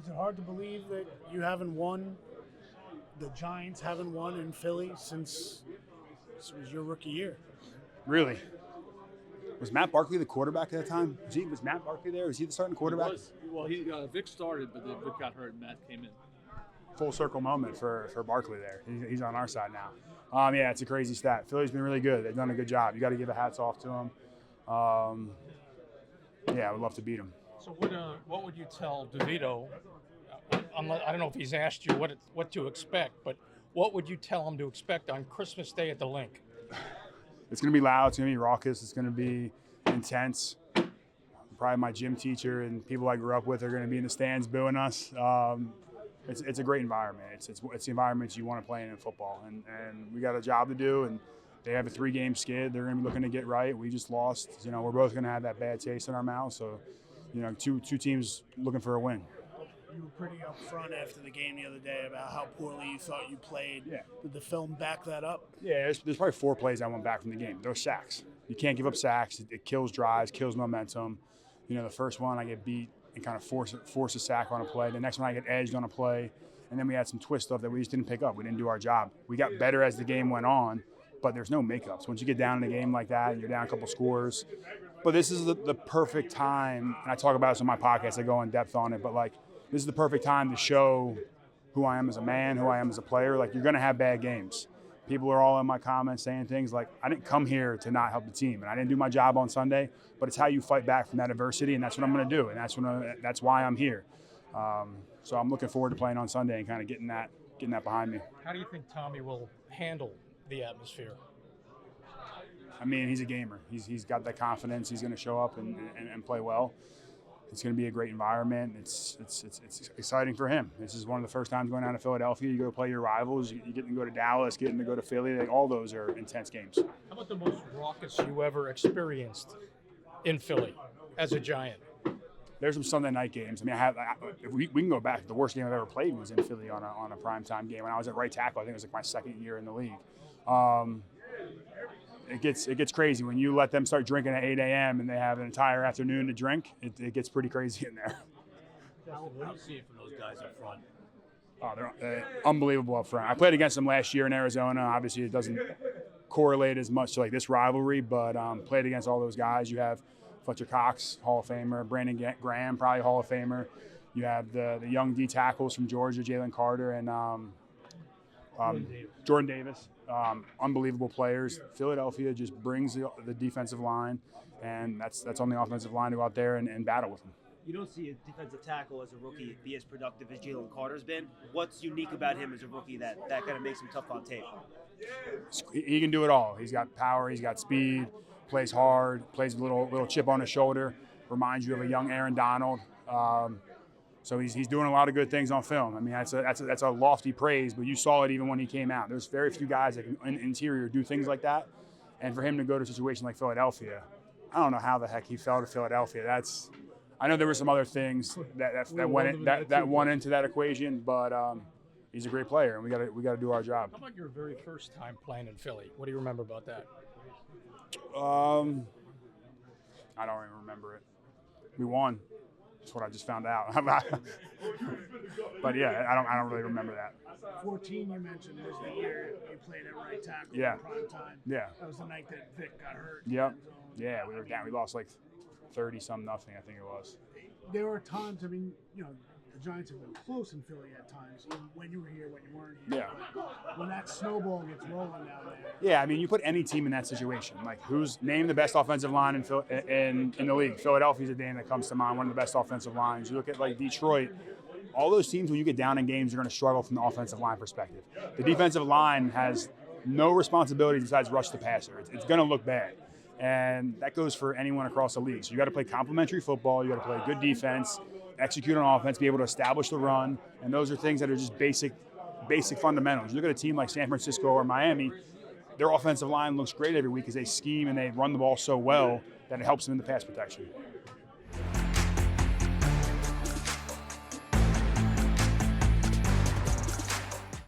Is it hard to believe that you haven't won, the Giants haven't won in Philly since this was your rookie year? Really? Was Matt Barkley the quarterback at that time? Was Matt Barkley there? Was he the starting quarterback? Vic started, but then Vic got hurt and Matt came in. Full circle moment for Barkley there. He's on our side now. Yeah, it's a crazy stat. Philly's been really good. They've done a good job. You got to give a hats off to them. Yeah, I would love to beat them. So what would you tell DeVito? I don't know if he's asked you what to expect, but what would you tell him to expect on Christmas Day at the Link? It's going to be loud. It's going to be raucous. It's going to be intense. Probably my gym teacher and people I grew up with are going to be in the stands booing us. It's a great environment. It's the environment you want to play in football, and we got a job to do. And they have a 3-game skid. They're going to be looking to get right. We just lost. We're both going to have that bad taste in our mouth. So, two teams looking for a win. You were pretty upfront after the game the other day about how poorly you thought you played. Yeah. Did the film back that up? Yeah, there's probably 4 plays I went back from the game. Those sacks. You can't give up sacks. It kills drives, kills momentum. The first one I get beat and kind of force a sack on a play. The next one I get edged on a play. And then we had some twist stuff that we just didn't pick up. We didn't do our job. We got better as the game went on, but there's no makeups. Once you get down in a game like that, you're down a couple scores. But this is the perfect time, and I talk about this on my podcast. I go in depth on it, but this is the perfect time to show who I am as a man, who I am as a player. You're going to have bad games. People are all in my comments saying things like, I didn't come here to not help the team, and I didn't do my job on Sunday, but it's how you fight back from that adversity, and that's what I'm going to do, and that's why I'm here. So I'm looking forward to playing on Sunday and kind of getting that behind me. How do you think Tommy will handle the atmosphere? I mean, he's a gamer. He's got that confidence. He's going to show up and play well. It's going to be a great environment. It's exciting for him. This is one of the first times going down to Philadelphia. You go play your rivals. You get to go to Dallas, getting to go to Philly. All those are intense games. How about the most raucous you ever experienced in Philly as a Giant? There's some Sunday night games. I mean, we can go back. The worst game I've ever played was in Philly on a primetime game. When I was at right tackle, I think it was my second year in the league. It gets crazy when you let them start drinking at 8 a.m. and they have an entire afternoon to drink. It gets pretty crazy in there. What do you see from those guys up front? Oh, they're unbelievable up front. I played against them last year in Arizona. Obviously, it doesn't correlate as much to this rivalry, but played against all those guys. You have Fletcher Cox, Hall of Famer. Brandon Graham, probably Hall of Famer. You have the young D tackles from Georgia, Jalen Carter and Jordan Davis. Unbelievable players. Philadelphia just brings the defensive line, and that's on the offensive line to go out there and battle with them. You don't see a defensive tackle as a rookie be as productive as Jalen Carter's been. What's unique about him as a rookie that kind of makes him tough on tape? He can do it all. He's got power. He's got speed. Plays hard. Plays with a little chip on his shoulder. Reminds you of a young Aaron Donald. So he's doing a lot of good things on film. I mean, that's a lofty praise, but you saw it even when he came out. There's very few guys that can in interior do things like that, and for him to go to a situation like Philadelphia, I don't know how the heck he fell to Philadelphia. I know there were some other things that went into that equation, but he's a great player, and we got to do our job. How about your very first time playing in Philly? What do you remember about that? I don't even remember it. We won. That's what I just found out. But yeah, I don't really remember that. 14, you mentioned, was the year you played at right tackle Yeah. in prime time. Yeah. That was the night that Vic got hurt. Yep. Yeah, we were down. We lost 30-something, I think it was. There were times, the Giants have been close in Philly at times, when you were here, when you weren't here. Yeah. But when that snowball gets rolling down there. Yeah, I mean, you put any team in that situation. Who's named the best offensive line in the league? Philadelphia's a name that comes to mind, one of the best offensive lines. You look at Detroit. All those teams, when you get down in games, are going to struggle from the offensive line perspective. The defensive line has no responsibility besides rush the passer. It's going to look bad. And that goes for anyone across the league. So you got to play complementary football. You got to play good defense, execute on offense, be able to establish the run. And those are things that are just basic fundamentals. You look at a team like San Francisco or Miami, their offensive line looks great every week because they scheme and they run the ball so well that it helps them in the pass protection.